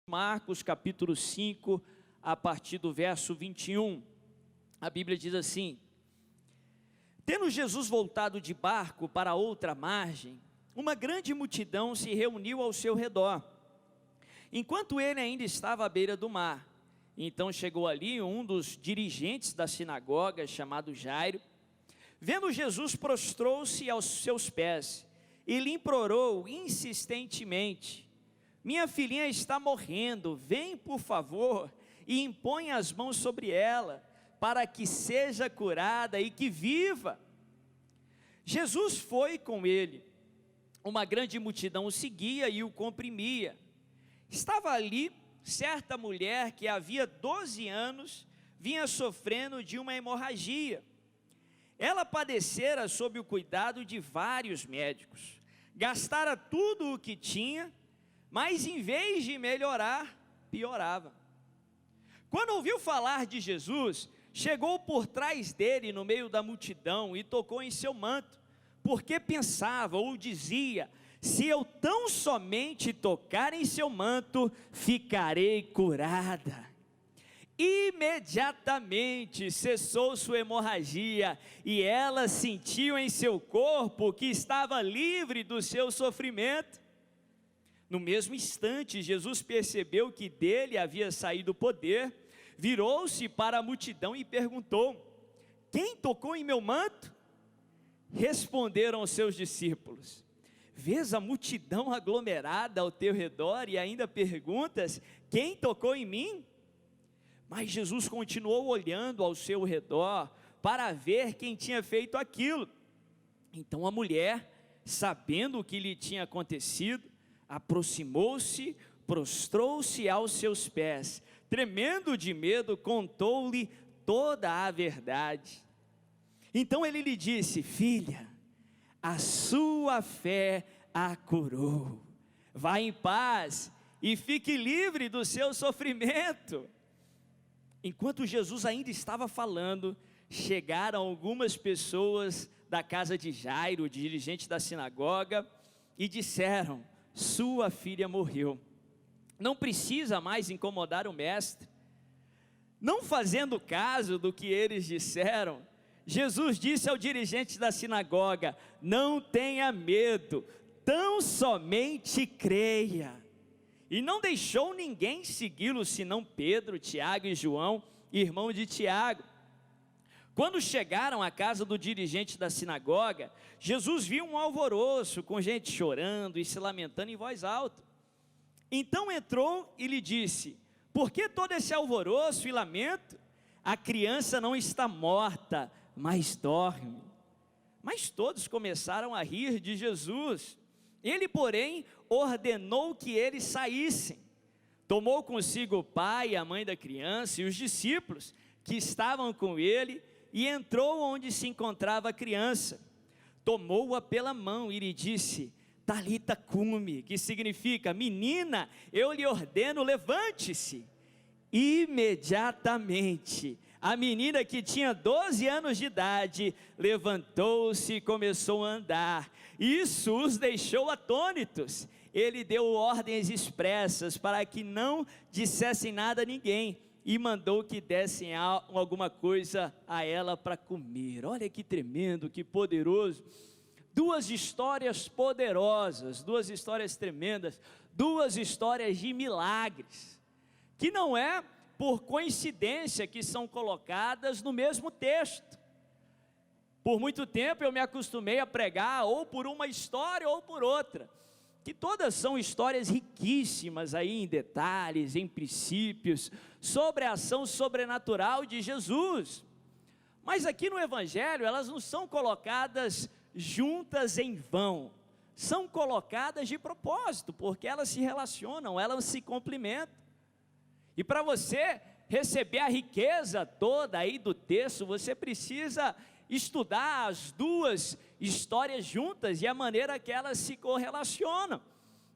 Marcos capítulo 5, a partir do verso 21, a Bíblia diz assim: tendo Jesus voltado de barco para outra margem, uma grande multidão se reuniu ao seu redor, enquanto ele ainda estava à beira do mar. Então chegou ali um dos dirigentes da sinagoga, chamado Jairo. Vendo Jesus, prostrou-se aos seus pés e lhe implorou insistentemente: minha filhinha está morrendo, vem por favor e impõe as mãos sobre ela, para que seja curada e que viva. Jesus foi com ele, uma grande multidão o seguia e o comprimia. Estava ali certa mulher que havia 12 anos vinha sofrendo de uma hemorragia. Ela padecera sob o cuidado de vários médicos, gastara tudo o que tinha, mas em vez de melhorar, piorava. Quando ouviu falar de Jesus, chegou por trás dele no meio da multidão e tocou em seu manto, porque pensava ou dizia: se eu tão somente tocar em seu manto, ficarei curada. Imediatamente cessou sua hemorragia e ela sentiu em seu corpo que estava livre do seu sofrimento. No mesmo instante, Jesus percebeu que dele havia saído o poder, virou-se para a multidão e perguntou: quem tocou em meu manto? Responderam os seus discípulos: vês a multidão aglomerada ao teu redor e ainda perguntas: quem tocou em mim? Mas Jesus continuou olhando ao seu redor para ver quem tinha feito aquilo. Então a mulher, sabendo o que lhe tinha acontecido, aproximou-se, prostrou-se aos seus pés, tremendo de medo, contou-lhe toda a verdade. Então ele lhe disse: filha, a sua fé a curou, vá em paz e fique livre do seu sofrimento. Enquanto Jesus ainda estava falando, chegaram algumas pessoas da casa de Jairo, dirigente da sinagoga, e disseram: sua filha morreu, não precisa mais incomodar o mestre. Não fazendo caso do que eles disseram, Jesus disse ao dirigente da sinagoga: não tenha medo, tão somente creia. E não deixou ninguém segui-lo, senão Pedro, Tiago e João, irmão de Tiago. Quando chegaram à casa do dirigente da sinagoga, Jesus viu um alvoroço, com gente chorando e se lamentando em voz alta. Então entrou e lhe disse: por que todo esse alvoroço e lamento? A criança não está morta, mas dorme. Mas todos começaram a rir de Jesus. Ele, porém, ordenou que eles saíssem. Tomou consigo o pai e a mãe da criança e os discípulos que estavam com ele, e entrou onde se encontrava a criança. Tomou-a pela mão e lhe disse: Talita cumi, que significa: menina, eu lhe ordeno, levante-se. Imediatamente a menina, que tinha 12 anos de idade, levantou-se e começou a andar. Isso os deixou atônitos. Ele deu ordens expressas para que não dissessem nada a ninguém, e mandou que dessem alguma coisa a ela para comer. Olha que tremendo, que poderoso. Duas histórias poderosas, duas histórias tremendas, duas histórias de milagres, que não é por coincidência que são colocadas no mesmo texto. Por muito tempo eu me acostumei a pregar ou por uma história ou por outra, que todas são histórias riquíssimas aí em detalhes, em princípios, sobre a ação sobrenatural de Jesus. Mas aqui no Evangelho elas não são colocadas juntas em vão, são colocadas de propósito, porque elas se relacionam, elas se complementam. E para você receber a riqueza toda aí do texto, você precisa estudar as duas histórias juntas e a maneira que elas se correlacionam.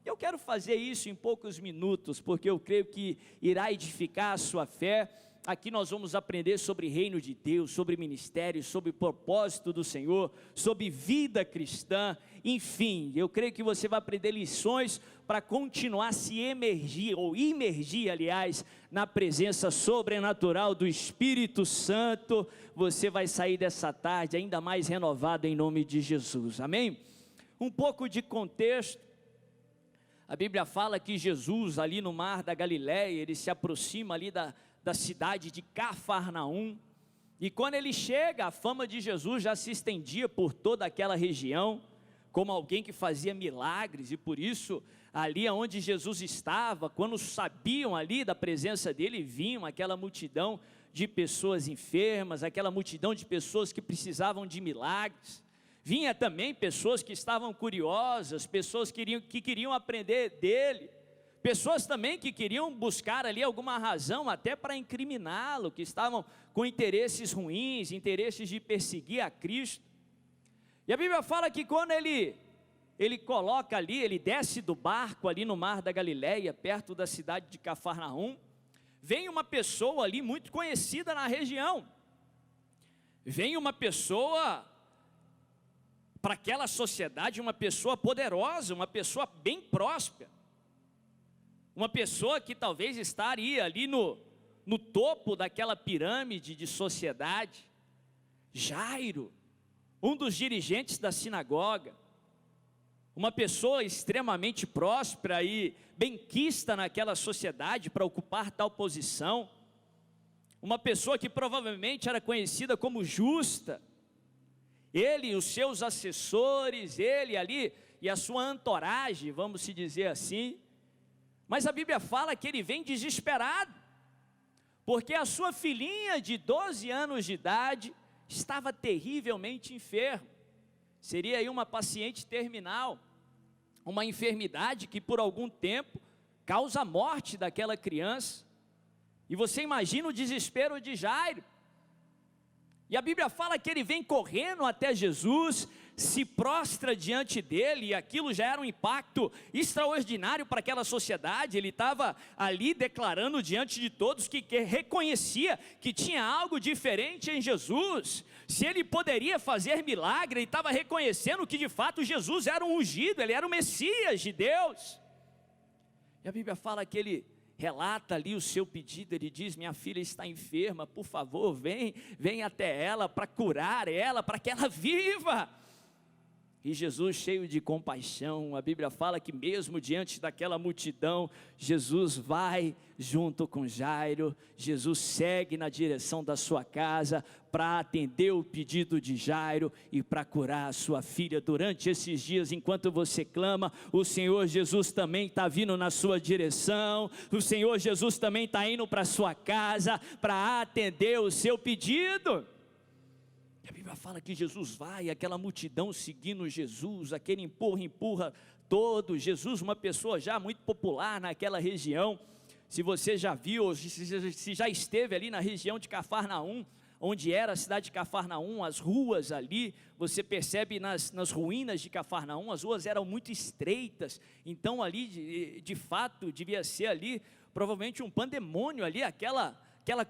Eu quero fazer isso em poucos minutos, porque eu creio que irá edificar a sua fé Aqui nós vamos aprender sobre reino de Deus, sobre ministério, sobre propósito do Senhor, sobre vida cristã, enfim, eu creio que você vai aprender lições para continuar a se imergir, aliás, na presença sobrenatural do Espírito Santo. Você vai sair dessa tarde ainda mais renovado em nome de Jesus, amém? Um pouco de contexto. A Bíblia fala que Jesus ali no mar da Galileia, ele se aproxima ali da cidade de Cafarnaum, e quando ele chega, a fama de Jesus já se estendia por toda aquela região, como alguém que fazia milagres, e por isso, ali onde Jesus estava, quando sabiam ali da presença dele, vinham aquela multidão de pessoas enfermas, aquela multidão de pessoas que precisavam de milagres, vinha também pessoas que estavam curiosas, pessoas que queriam aprender dele, pessoas também que queriam buscar ali alguma razão até para incriminá-lo, que estavam com interesses ruins, interesses de perseguir a Cristo. E a Bíblia fala que quando ele coloca ali, ele desce do barco ali no mar da Galileia, perto da cidade de Cafarnaum, vem uma pessoa ali muito conhecida na região, vem uma pessoa, para aquela sociedade, uma pessoa poderosa, uma pessoa bem próspera, uma pessoa que talvez estaria ali no topo daquela pirâmide de sociedade, Jairo, um dos dirigentes da sinagoga, uma pessoa extremamente próspera e benquista naquela sociedade para ocupar tal posição, uma pessoa que provavelmente era conhecida como justa, ele e os seus assessores, ele ali e a sua entourage, vamos se dizer assim, mas a Bíblia fala que ele vem desesperado, porque a sua filhinha de 12 anos de idade estava terrivelmente enferma, seria aí uma paciente terminal, uma enfermidade que por algum tempo causa a morte daquela criança, e você imagina o desespero de Jairo, e a Bíblia fala que ele vem correndo até Jesus, se prostra diante dele, e aquilo já era um impacto extraordinário para aquela sociedade. Ele estava ali declarando diante de todos que reconhecia que tinha algo diferente em Jesus, se ele poderia fazer milagre, ele estava reconhecendo que de fato Jesus era um ungido, ele era o Messias de Deus, e a Bíblia fala que ele relata ali o seu pedido, ele diz: minha filha está enferma, por favor, vem até ela para curar ela, para que ela viva. E Jesus, cheio de compaixão, a Bíblia fala que mesmo diante daquela multidão, Jesus vai junto com Jairo, Jesus segue na direção da sua casa, para atender o pedido de Jairo, e para curar a sua filha. Durante esses dias, enquanto você clama, o Senhor Jesus também está vindo na sua direção, o Senhor Jesus também está indo para a sua casa, para atender o seu pedido. A Bíblia fala que Jesus vai, aquela multidão seguindo Jesus, aquele empurra todo, Jesus, uma pessoa já muito popular naquela região. Se você já viu, ou se já esteve ali na região de Cafarnaum, onde era a cidade de Cafarnaum, as ruas ali, você percebe nas ruínas de Cafarnaum, as ruas eram muito estreitas, então ali de fato devia ser ali, provavelmente um pandemônio ali, aquela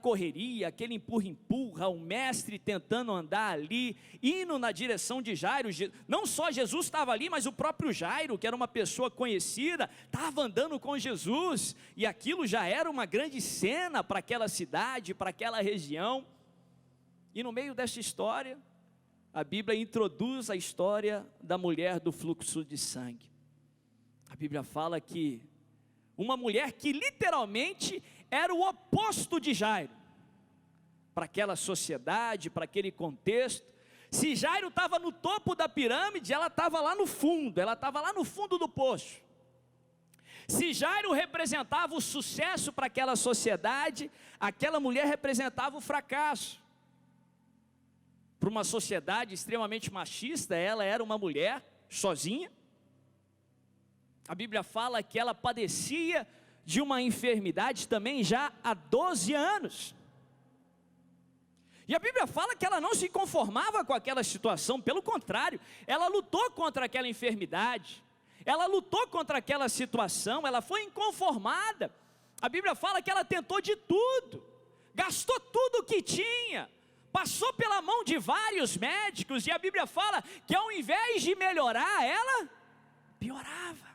correria, aquele empurra, o mestre tentando andar ali, indo na direção de Jairo. Não só Jesus estava ali, mas o próprio Jairo, que era uma pessoa conhecida, estava andando com Jesus, e aquilo já era uma grande cena para aquela cidade, para aquela região. E no meio dessa história, a Bíblia introduz a história da mulher do fluxo de sangue. A Bíblia fala que uma mulher que literalmente era o oposto de Jairo, para aquela sociedade, para aquele contexto. Se Jairo estava no topo da pirâmide, ela estava lá no fundo, ela estava lá no fundo do poço. Se Jairo representava o sucesso para aquela sociedade, aquela mulher representava o fracasso. Para uma sociedade extremamente machista, ela era uma mulher sozinha. A Bíblia fala que ela padecia de uma enfermidade também já há 12 anos. E a Bíblia fala que ela não se conformava com aquela situação, pelo contrário, ela lutou contra aquela enfermidade, ela lutou contra aquela situação, ela foi inconformada. A Bíblia fala que ela tentou de tudo, gastou tudo o que tinha, passou pela mão de vários médicos, e a Bíblia fala que ao invés de melhorar, ela piorava.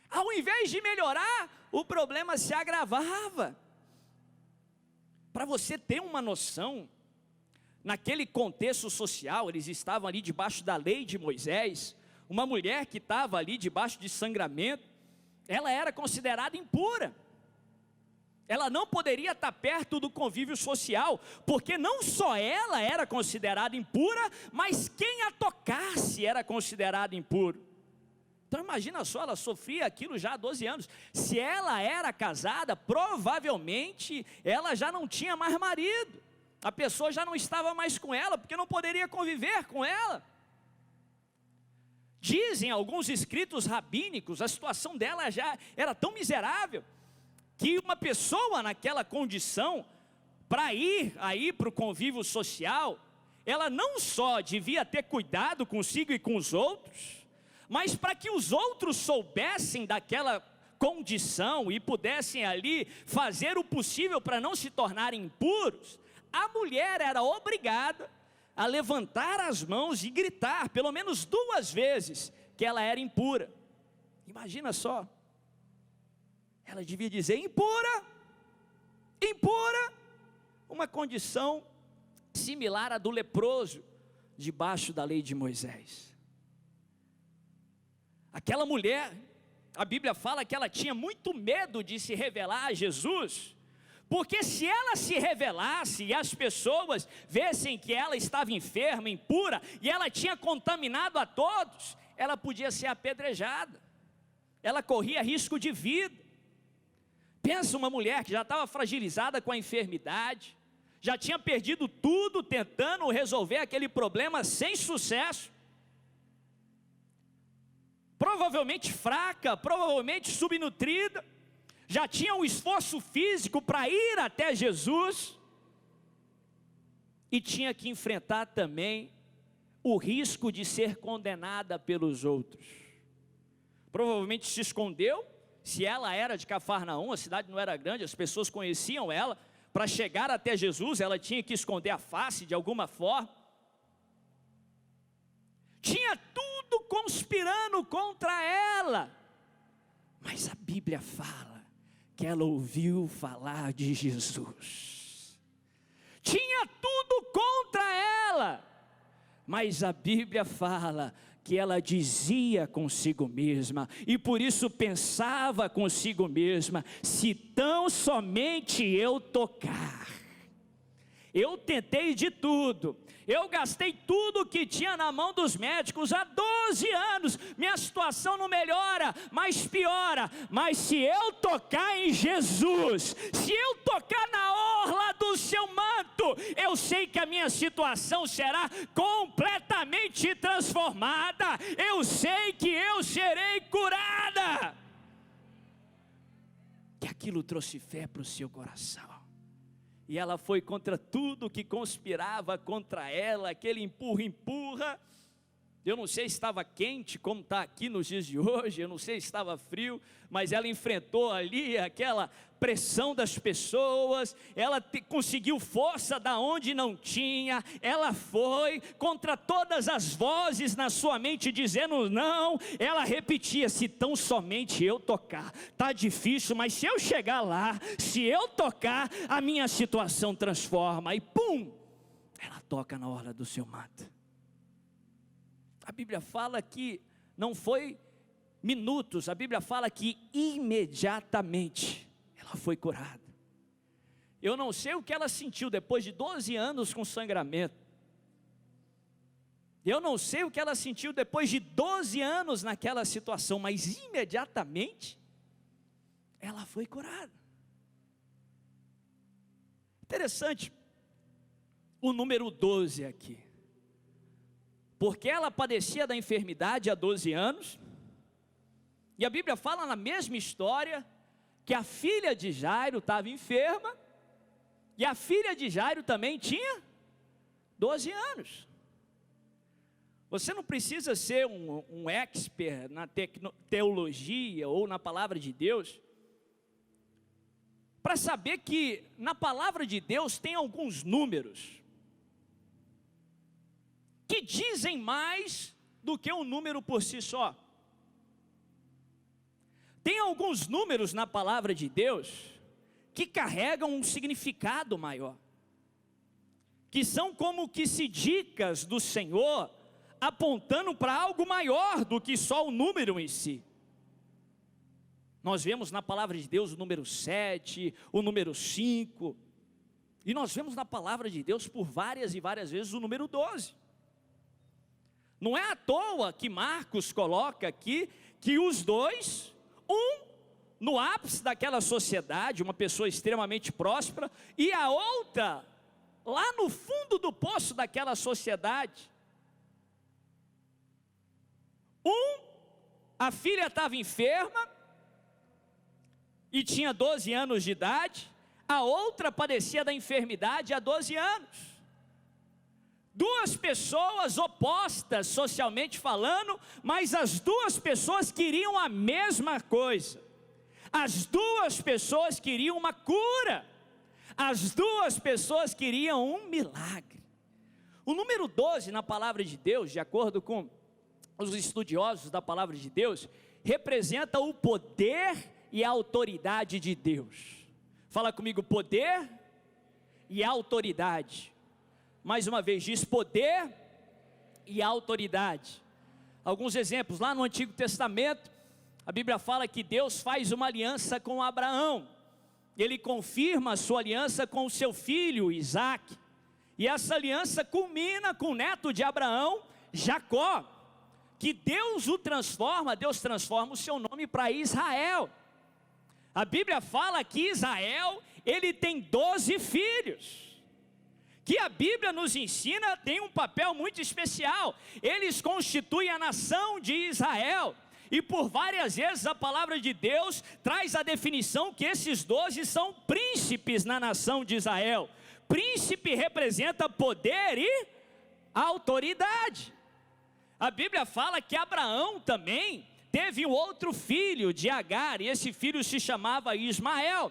Ao invés de melhorar, o problema se agravava. Para você ter uma noção, naquele contexto social, eles estavam ali debaixo da lei de Moisés, uma mulher que estava ali debaixo de sangramento, ela era considerada impura. Ela não poderia estar perto do convívio social, porque não só ela era considerada impura, mas quem a tocasse era considerado impuro. Então imagina só, ela sofria aquilo já há 12 anos. Se ela era casada, provavelmente ela já não tinha mais marido. A pessoa já não estava mais com ela, porque não poderia conviver com ela. Dizem alguns escritos rabínicos, a situação dela já era tão miserável, que uma pessoa naquela condição, para ir aí para o convívio social, ela não só devia ter cuidado consigo e com os outros, mas para que os outros soubessem daquela condição e pudessem ali fazer o possível para não se tornarem impuros, a mulher era obrigada a levantar as mãos e gritar pelo menos 2 vezes que ela era impura. Imagina só, ela devia dizer impura, impura, uma condição similar à do leproso debaixo da lei de Moisés. Aquela mulher, a Bíblia fala que ela tinha muito medo de se revelar a Jesus, porque se ela se revelasse e as pessoas vissem que ela estava enferma, impura, e ela tinha contaminado a todos, ela podia ser apedrejada, ela corria risco de vida. Pensa uma mulher que já estava fragilizada com a enfermidade, já tinha perdido tudo tentando resolver aquele problema sem sucesso, provavelmente fraca, provavelmente subnutrida, já tinha um esforço físico para ir até Jesus, e tinha que enfrentar também o risco de ser condenada pelos outros. Provavelmente se escondeu. Se ela era de Cafarnaum, a cidade não era grande, as pessoas conheciam ela, para chegar até Jesus, ela tinha que esconder a face de alguma forma. Tinha tudo conspirando contra ela, mas a Bíblia fala que ela ouviu falar de Jesus. Tinha tudo contra ela, mas a Bíblia fala que ela dizia consigo mesma, e por isso pensava consigo mesma: se tão somente eu tocar. Eu tentei de tudo, eu gastei tudo que tinha na mão dos médicos há 12 anos, minha situação não melhora, mas piora. Mas se eu tocar em Jesus, se eu tocar na orla do seu manto, eu sei que a minha situação será completamente transformada, eu sei que eu serei curada. Que aquilo trouxe fé para o seu coração. E ela foi contra tudo que conspirava contra ela, aquele empurra. Eu não sei se estava quente, como está aqui nos dias de hoje, eu não sei se estava frio, mas ela enfrentou ali aquela pressão das pessoas, ela conseguiu força da onde não tinha, ela foi contra todas as vozes na sua mente dizendo não, ela repetia: se tão somente eu tocar, está difícil, mas se eu chegar lá, se eu tocar, a minha situação transforma, e pum, ela toca na orla do seu manto. A Bíblia fala que não foi minutos, a Bíblia fala que imediatamente ela foi curada. Eu não sei o que ela sentiu depois de 12 anos com sangramento. Eu não sei o que ela sentiu depois de 12 anos naquela situação, mas imediatamente ela foi curada. Interessante o número 12 aqui, porque ela padecia da enfermidade há 12 anos, e a Bíblia fala na mesma história, que a filha de Jairo estava enferma, e a filha de Jairo também tinha 12 anos. Você não precisa ser um expert na teologia ou na palavra de Deus, para saber que na palavra de Deus tem alguns números que dizem mais do que um número por si só. Tem alguns números na palavra de Deus que carregam um significado maior, que são como que se dicas do Senhor, apontando para algo maior do que só o número em si. Nós vemos na palavra de Deus o número 7, o número 5, e nós vemos na palavra de Deus por várias e várias vezes o número 12. Não é à toa que Marcos coloca aqui que os dois, no ápice daquela sociedade, uma pessoa extremamente próspera, e a outra, lá no fundo do poço daquela sociedade. A filha estava enferma, e tinha 12 anos de idade, a outra padecia da enfermidade há 12 anos. Duas pessoas opostas socialmente falando, mas as duas pessoas queriam a mesma coisa. As duas pessoas queriam uma cura. As duas pessoas queriam um milagre. O número 12 na palavra de Deus, de acordo com os estudiosos da palavra de Deus, representa o poder e a autoridade de Deus. Fala comigo, poder e autoridade. Mais uma vez, diz poder e autoridade. Alguns exemplos, lá no Antigo Testamento, a Bíblia fala que Deus faz uma aliança com Abraão. Ele confirma a sua aliança com o seu filho Isaque. E essa aliança culmina com o neto de Abraão, Jacó, que Deus transforma o seu nome para Israel. A Bíblia fala que Israel, ele tem 12 filhos, que a Bíblia nos ensina tem um papel muito especial. Eles constituem a nação de Israel, e por várias vezes a palavra de Deus traz a definição que esses 12 são príncipes na nação de Israel. Príncipe representa poder e autoridade. A Bíblia fala que Abraão também teve um outro filho de Agar, e esse filho se chamava Ismael.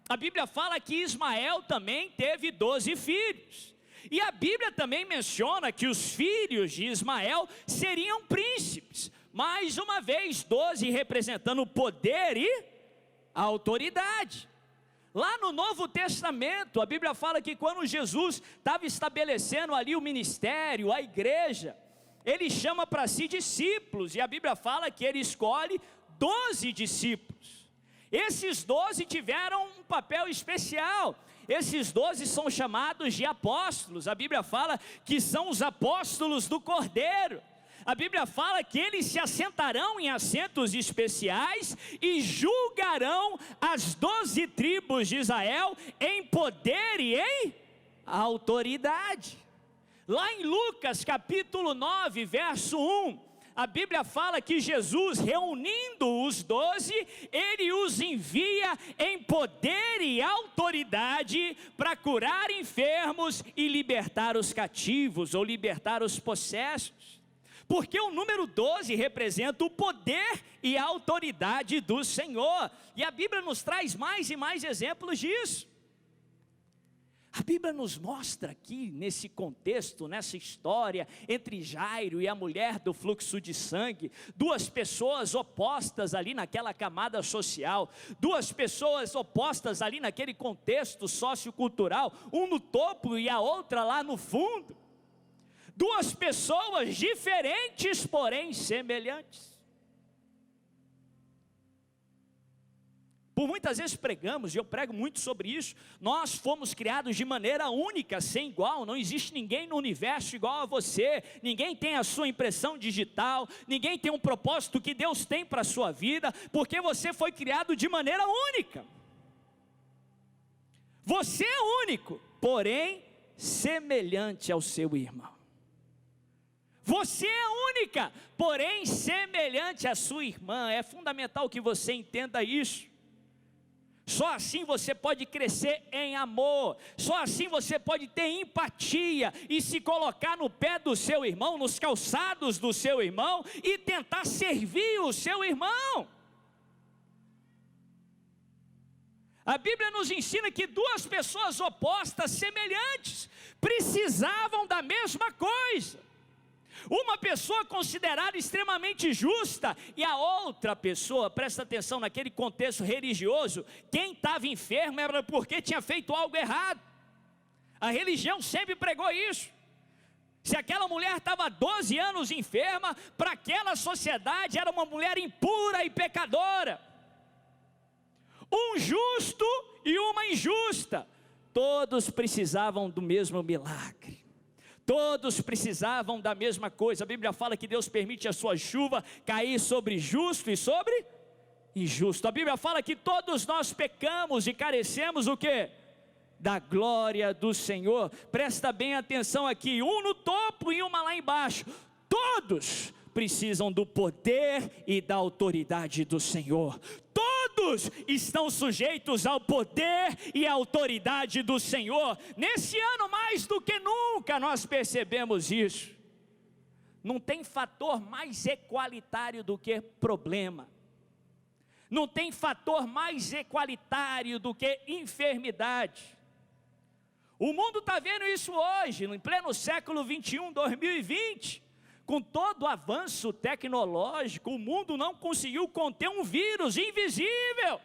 A Bíblia fala que Ismael também teve 12 filhos. E a Bíblia também menciona que os filhos de Ismael seriam príncipes. Mais uma vez, 12 representando poder e autoridade. Lá no Novo Testamento, a Bíblia fala que quando Jesus estava estabelecendo ali o ministério, a igreja, ele chama para si discípulos, e a Bíblia fala que ele escolhe 12 discípulos. Esses 12 tiveram um papel especial. Esses 12 são chamados de apóstolos. A Bíblia fala que são os apóstolos do Cordeiro. A Bíblia fala que eles se assentarão em assentos especiais e julgarão as 12 tribos de Israel em poder e em autoridade. Lá em Lucas capítulo 9, verso 1, a Bíblia fala que Jesus, reunindo os 12, ele os envia em poder e autoridade para curar enfermos e libertar os cativos, ou libertar os possessos. Porque o número 12 representa o poder e a autoridade do Senhor. E a Bíblia nos traz mais e mais exemplos disso. A Bíblia nos mostra aqui, nesse contexto, nessa história, entre Jairo e a mulher do fluxo de sangue, duas pessoas opostas ali naquela camada social, duas pessoas opostas ali naquele contexto sociocultural, um no topo e a outra lá no fundo, duas pessoas diferentes, porém semelhantes. Por muitas vezes pregamos, e eu prego muito sobre isso, nós fomos criados de maneira única, sem igual. Não existe ninguém no universo igual a você, ninguém tem a sua impressão digital, ninguém tem um propósito que Deus tem para a sua vida, porque você foi criado de maneira única. Você é único, porém semelhante ao seu irmão. Você é única, porém semelhante à sua irmã. É fundamental que você entenda isso. Só assim você pode crescer em amor, só assim você pode ter empatia e se colocar no pé do seu irmão, nos calçados do seu irmão e tentar servir o seu irmão. A Bíblia nos ensina que duas pessoas opostas, semelhantes, precisavam da mesma coisa. Uma pessoa considerada extremamente justa e a outra pessoa, presta atenção, naquele contexto religioso, quem estava enfermo era porque tinha feito algo errado. A religião sempre pregou isso. Se aquela mulher estava 12 anos enferma, para aquela sociedade era uma mulher impura e pecadora. Um justo e uma injusta, todos precisavam do mesmo milagre. Todos precisavam da mesma coisa. A Bíblia fala que Deus permite a sua chuva cair sobre justo e sobre injusto. A Bíblia fala que todos nós pecamos e carecemos o quê? Da glória do Senhor. Presta bem atenção aqui, um no topo e uma lá embaixo. Todos precisam do poder e da autoridade do Senhor. Todos estão sujeitos ao poder e à autoridade do Senhor. Nesse ano, mais do que nunca, nós percebemos isso. Não tem fator mais equalitário do que problema. Não tem fator mais equalitário do que enfermidade. O mundo está vendo isso hoje, em pleno século 21, 2020. Com todo o avanço tecnológico, o mundo não conseguiu conter um vírus invisível.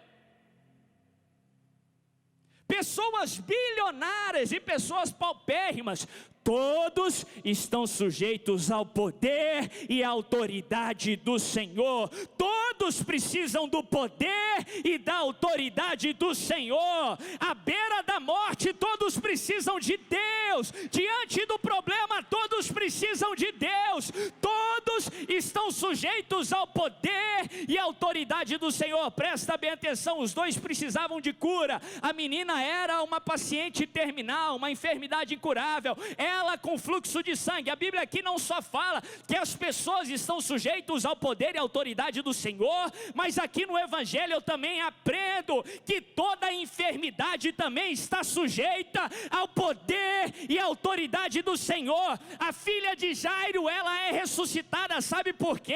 Pessoas bilionárias e pessoas paupérrimas, todos estão sujeitos ao poder e à autoridade do Senhor. Todos precisam do poder e da autoridade do Senhor. À beira da morte, todos precisam de Deus. Diante do problema, todos precisam de Deus. Todos estão sujeitos ao poder e à autoridade do Senhor. Presta bem atenção, os dois precisavam de cura. A menina era uma paciente terminal, uma enfermidade incurável. Ela com fluxo de sangue. A Bíblia aqui não só fala que as pessoas estão sujeitas ao poder e à autoridade do Senhor, mas aqui no Evangelho eu também aprendo que toda enfermidade também está sujeita ao poder e à autoridade do Senhor. A filha de Jairo, ela é ressuscitada, sabe por quê?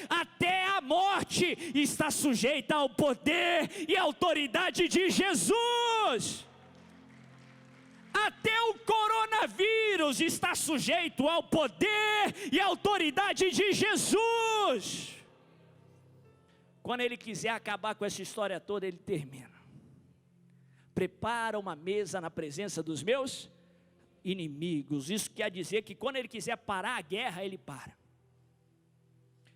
Até a morte está sujeita ao poder e à autoridade de Jesus. Até o coronavírus está sujeito ao poder e à autoridade de Jesus. Quando ele quiser acabar com essa história toda, ele termina. Prepara uma mesa na presença dos meus inimigos. Isso quer dizer que quando ele quiser parar a guerra, ele para.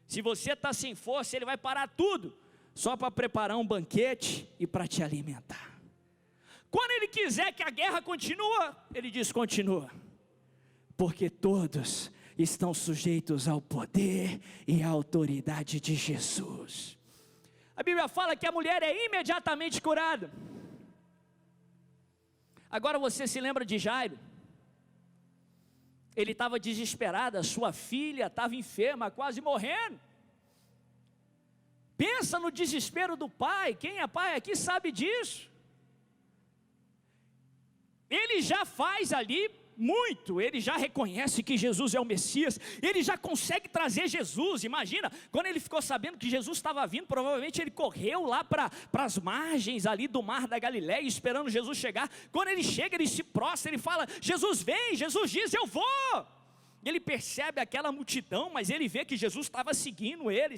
Se você está sem força, ele vai parar tudo, só para preparar um banquete e para te alimentar. Quando ele quiser que a guerra continue, ele diz continua, porque todos estão sujeitos ao poder e à autoridade de Jesus. A Bíblia fala que a mulher é imediatamente curada. Agora você se lembra de Jairo? Ele estava desesperado, a sua filha estava enferma, quase morrendo. Pensa no desespero do pai. Quem é pai aqui sabe disso. Ele já faz ali muito, ele já reconhece que Jesus é o Messias, ele já consegue trazer Jesus. Imagina, quando ele ficou sabendo que Jesus estava vindo, provavelmente ele correu lá para as margens ali do mar da Galileia, esperando Jesus chegar. Quando ele chega, ele se prostra, ele fala, Jesus vem, Jesus diz, eu vou. Ele percebe aquela multidão, mas ele vê que Jesus estava seguindo ele,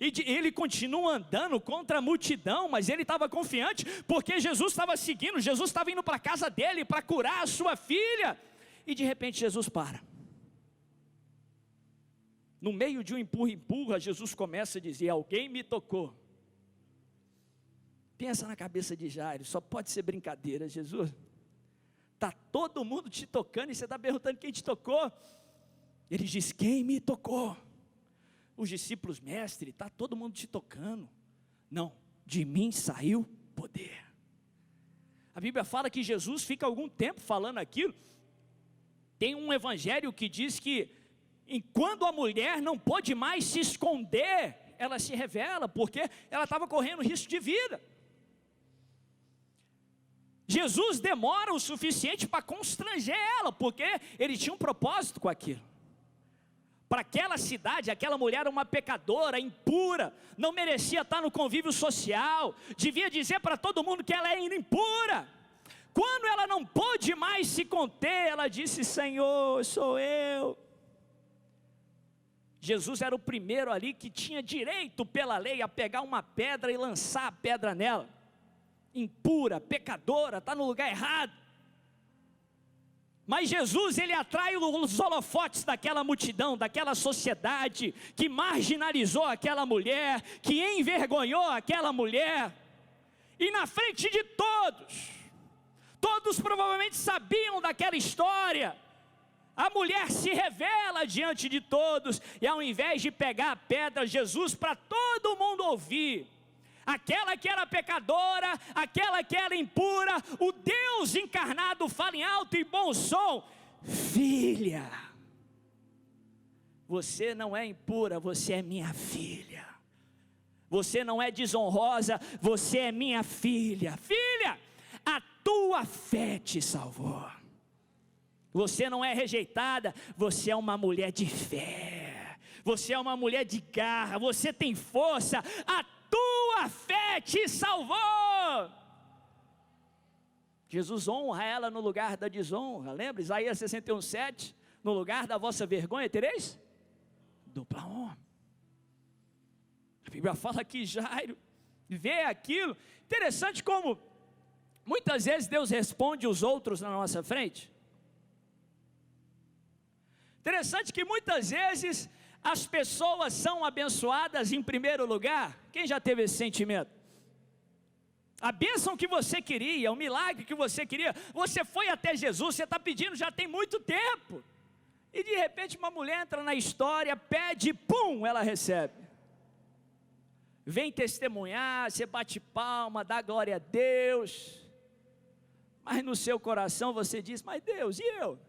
e ele continua andando contra a multidão, mas ele estava confiante, porque Jesus estava seguindo, Jesus estava indo para a casa dele, para curar a sua filha, e de repente Jesus para. No meio de um empurra, Jesus começa a dizer, alguém me tocou. Pensa na cabeça de Jairo, só pode ser brincadeira, Jesus. Está todo mundo te tocando e você está perguntando quem te tocou. Ele diz, quem me tocou? Os discípulos, mestre, está todo mundo te tocando. Não, de mim saiu poder. A Bíblia fala que Jesus fica algum tempo falando aquilo. Tem um evangelho que diz que enquanto a mulher não pôde mais se esconder, ela se revela, porque ela estava correndo risco de vida. Jesus demora o suficiente para constranger ela, porque ele tinha um propósito com aquilo. Para aquela cidade, aquela mulher era uma pecadora, impura, não merecia estar no convívio social, devia dizer para todo mundo que ela é impura. Quando ela não pôde mais se conter, ela disse: Senhor, sou eu. Jesus era o primeiro ali que tinha direito pela lei a pegar uma pedra e lançar a pedra nela. Impura, pecadora, está no lugar errado. Mas Jesus, ele atrai os holofotes daquela multidão, daquela sociedade que marginalizou aquela mulher, que envergonhou aquela mulher. E na frente de todos provavelmente sabiam daquela história. A mulher se revela diante de todos, e ao invés de pegar a pedra, Jesus, para todo mundo ouvir, aquela que era pecadora, aquela que era impura, o Deus encarnado fala em alto e bom som: filha, você não é impura, você é minha filha. Você não é desonrosa, você é minha filha. Filha, a tua fé te salvou. Você não é rejeitada, você é uma mulher de fé. Você é uma mulher de garra, você tem força. A tua fé te salvou. Jesus honra ela no lugar da desonra. Lembra Isaías 61:7? No lugar da vossa vergonha tereis dupla honra. A Bíblia fala que Jairo vê aquilo. Interessante como muitas vezes Deus responde os outros na nossa frente. Interessante que muitas vezes as pessoas são abençoadas em primeiro lugar. Quem já teve esse sentimento? A bênção que você queria, o milagre que você queria, você foi até Jesus, você está pedindo já tem muito tempo. E de repente uma mulher entra na história, pede, pum, ela recebe. Vem testemunhar, você bate palma, dá glória a Deus. Mas no seu coração você diz: mas Deus, e eu?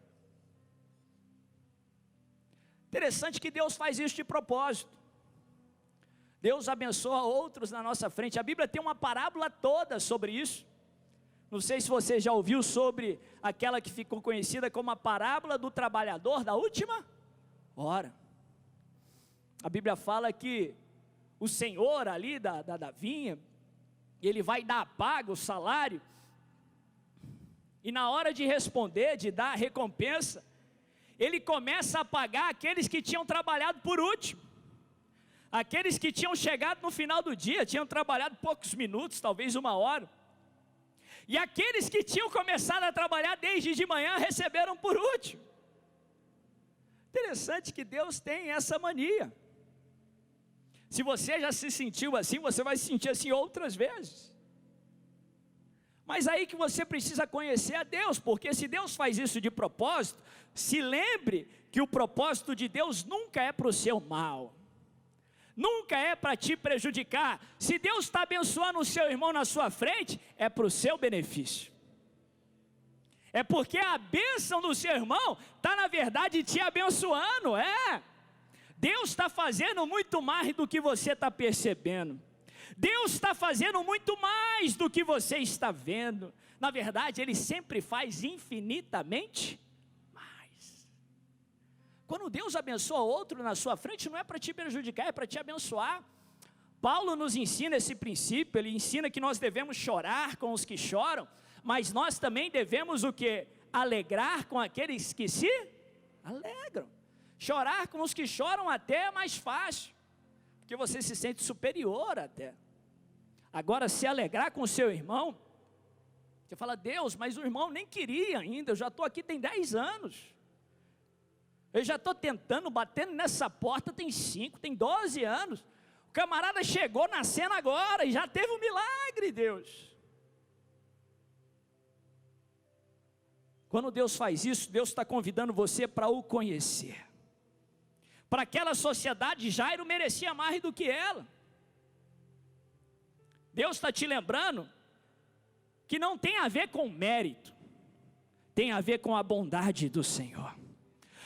Interessante que Deus faz isso de propósito. Deus abençoa outros na nossa frente. A Bíblia tem uma parábola toda sobre isso. Não sei se você já ouviu sobre aquela que ficou conhecida como a parábola do trabalhador da última hora. A Bíblia fala que o senhor ali da vinha, ele vai dar a paga, o salário, e na hora de responder, de dar a recompensa, ele começa a pagar aqueles que tinham trabalhado por último, aqueles que tinham chegado no final do dia, tinham trabalhado poucos minutos, talvez uma hora, e aqueles que tinham começado a trabalhar desde de manhã, receberam por último. Interessante que Deus tem essa mania. Se você já se sentiu assim, você vai se sentir assim outras vezes. Mas aí que você precisa conhecer a Deus, porque se Deus faz isso de propósito, se lembre que o propósito de Deus nunca é para o seu mal, nunca é para te prejudicar. Se Deus está abençoando o seu irmão na sua frente, é para o seu benefício. É porque a bênção do seu irmão está na verdade te abençoando, Deus está fazendo muito mais do que você está percebendo. Deus está fazendo muito mais do que você está vendo. Na verdade, Ele sempre faz infinitamente mais. Quando Deus abençoa outro na sua frente, não é para te prejudicar, é para te abençoar. Paulo nos ensina esse princípio, ele ensina que nós devemos chorar com os que choram, mas nós também devemos o quê? Alegrar com aqueles que se alegram. Chorar com os que choram até é mais fácil, porque você se sente superior até. Agora, se alegrar com o seu irmão, você fala: Deus, mas o irmão nem queria ainda, eu já estou aqui tem 10 anos. Eu já estou tentando, batendo nessa porta tem 5, tem 12 anos. O camarada chegou na cena agora e já teve um milagre, Deus. Quando Deus faz isso, Deus está convidando você para o conhecer. Para aquela sociedade, Jairo merecia mais do que ela. Deus está te lembrando que não tem a ver com mérito, tem a ver com a bondade do Senhor.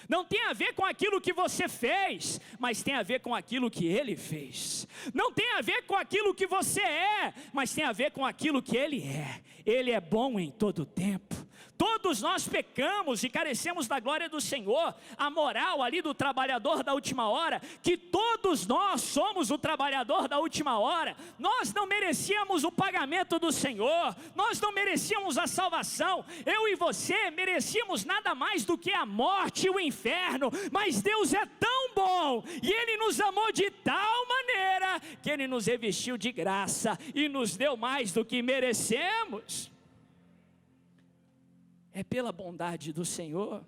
Não tem a ver com aquilo que você fez, mas tem a ver com aquilo que Ele fez. Não tem a ver com aquilo que você é, mas tem a ver com aquilo que Ele é. Ele é bom em todo tempo. Todos nós pecamos e carecemos da glória do Senhor. A moral ali do trabalhador da última hora, que todos nós somos o trabalhador da última hora. Nós não merecíamos o pagamento do Senhor, nós não merecíamos a salvação. Eu e você merecíamos nada mais do que a morte e o inferno, mas Deus é tão bom, e Ele nos amou de tal maneira, que Ele nos revestiu de graça, e nos deu mais do que merecemos. É pela bondade do Senhor.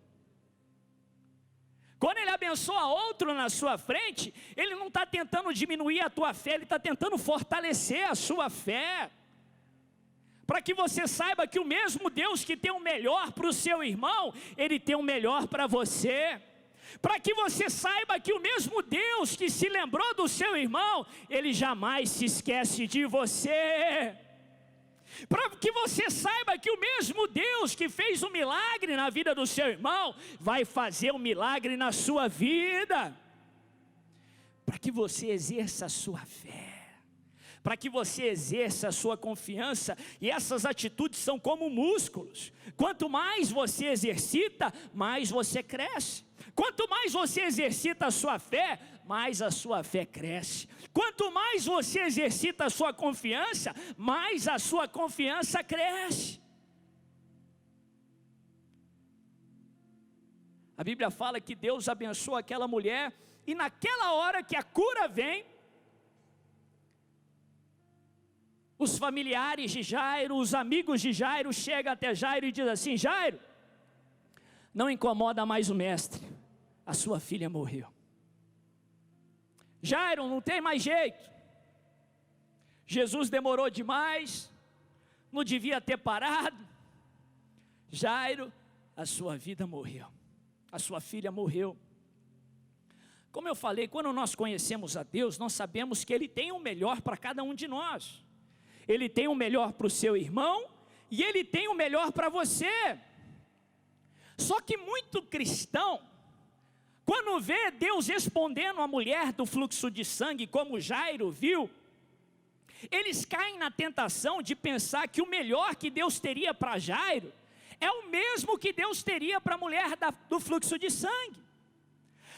Quando Ele abençoa outro na sua frente, Ele não está tentando diminuir a tua fé, Ele está tentando fortalecer a sua fé, para que você saiba que o mesmo Deus que tem o melhor para o seu irmão, Ele tem o melhor para você. Para que você saiba que o mesmo Deus que se lembrou do seu irmão, Ele jamais se esquece de você. Para que você saiba que o mesmo Deus que fez um milagre na vida do seu irmão, vai fazer um milagre na sua vida. Para que você exerça a sua fé, para que você exerça a sua confiança. E essas atitudes são como músculos. Quanto mais você exercita, mais você cresce. Quanto mais você exercita a sua fé, mais a sua fé cresce. Quanto mais você exercita a sua confiança, mais a sua confiança cresce. A Bíblia fala que Deus abençoa aquela mulher, e naquela hora que a cura vem, os familiares de Jairo, os amigos de Jairo chegam até Jairo e dizem assim: Jairo, não incomoda mais o mestre, a sua filha morreu. Jairo, não tem mais jeito, Jesus demorou demais, não devia ter parado. Jairo, a sua vida morreu, a sua filha morreu. Como eu falei, quando nós conhecemos a Deus, nós sabemos que Ele tem o melhor para cada um de nós. Ele tem o melhor para o seu irmão, e Ele tem o melhor para você. Só que muito cristão, quando vê Deus respondendo a mulher do fluxo de sangue, como Jairo viu, eles caem na tentação de pensar que o melhor que Deus teria para Jairo é o mesmo que Deus teria para a mulher do fluxo de sangue.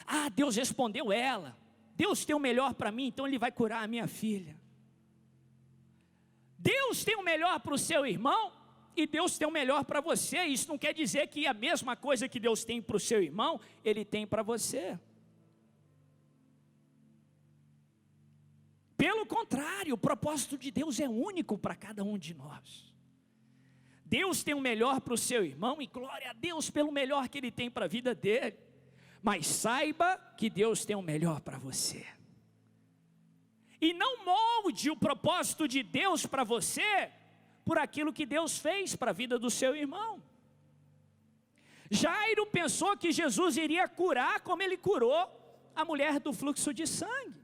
Ah, Deus respondeu ela, Deus tem o melhor para mim, então Ele vai curar a minha filha. Deus tem o melhor para o seu irmão, e Deus tem o melhor para você. Isso não quer dizer que a mesma coisa que Deus tem para o seu irmão, Ele tem para você. Pelo contrário, o propósito de Deus é único para cada um de nós. Deus tem o melhor para o seu irmão, e glória a Deus pelo melhor que Ele tem para a vida dele. Mas saiba que Deus tem o melhor para você. E não molde o propósito de Deus para você por aquilo que Deus fez para a vida do seu irmão. Jairo pensou que Jesus iria curar como Ele curou a mulher do fluxo de sangue.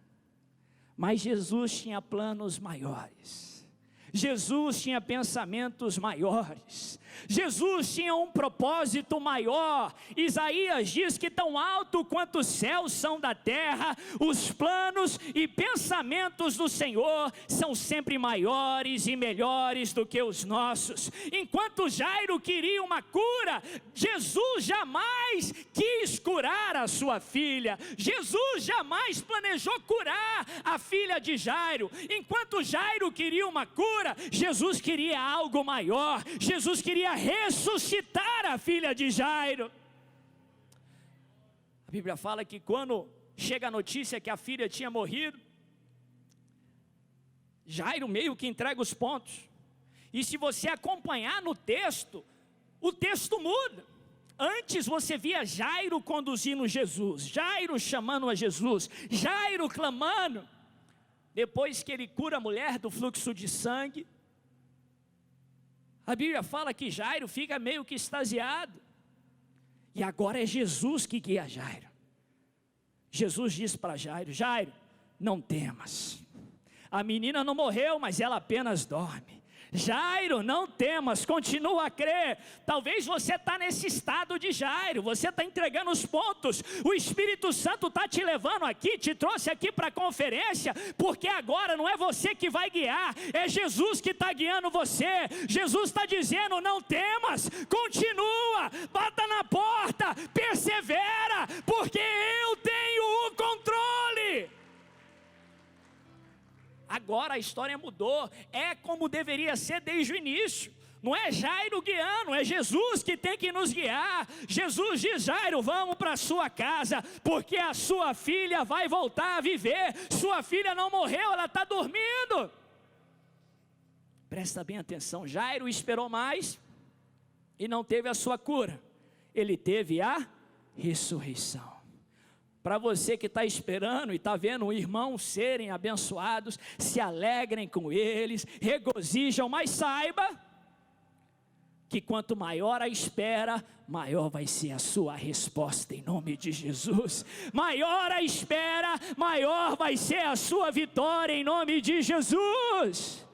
Mas Jesus tinha planos maiores. Jesus tinha pensamentos maiores. Jesus tinha um propósito maior. Isaías diz que tão alto quanto os céus são da terra, os planos e pensamentos do Senhor são sempre maiores e melhores do que os nossos. Enquanto Jairo queria uma cura, Jesus jamais quis curar a sua filha. Jesus jamais planejou curar a filha de Jairo. Enquanto Jairo queria uma cura, Jesus queria algo maior. Jesus queria ressuscitar a filha de Jairo. A Bíblia fala que quando chega a notícia que a filha tinha morrido, Jairo meio que entrega os pontos. E se você acompanhar no texto, o texto muda. Antes você via Jairo conduzindo Jesus, Jairo chamando a Jesus, Jairo clamando. Depois que ele cura a mulher do fluxo de sangue, a Bíblia fala que Jairo fica meio que extasiado. E agora é Jesus que guia Jairo. Jesus diz para Jairo: Jairo, não temas. A menina não morreu, mas ela apenas dorme. Jairo, não temas, continua a crer. Talvez você está nesse estado de Jairo, você está entregando os pontos, o Espírito Santo está te levando aqui, te trouxe aqui para a conferência, porque agora não é você que vai guiar, é Jesus que está guiando você. Jesus está dizendo, não temas, continua, bata na porta, persevera, porque eu tenho o controle. Agora a história mudou, é como deveria ser desde o início. Não é Jairo guiando, é Jesus que tem que nos guiar. Jesus diz, Jairo, vamos para a sua casa, porque a sua filha vai voltar a viver. Sua filha não morreu, ela está dormindo. Presta bem atenção, Jairo esperou mais e não teve a sua cura. Ele teve a ressurreição. Para você que está esperando e está vendo irmãos serem abençoados, se alegrem com eles, regozijam, mas saiba que quanto maior a espera, maior vai ser a sua resposta em nome de Jesus. Maior a espera, maior vai ser a sua vitória em nome de Jesus.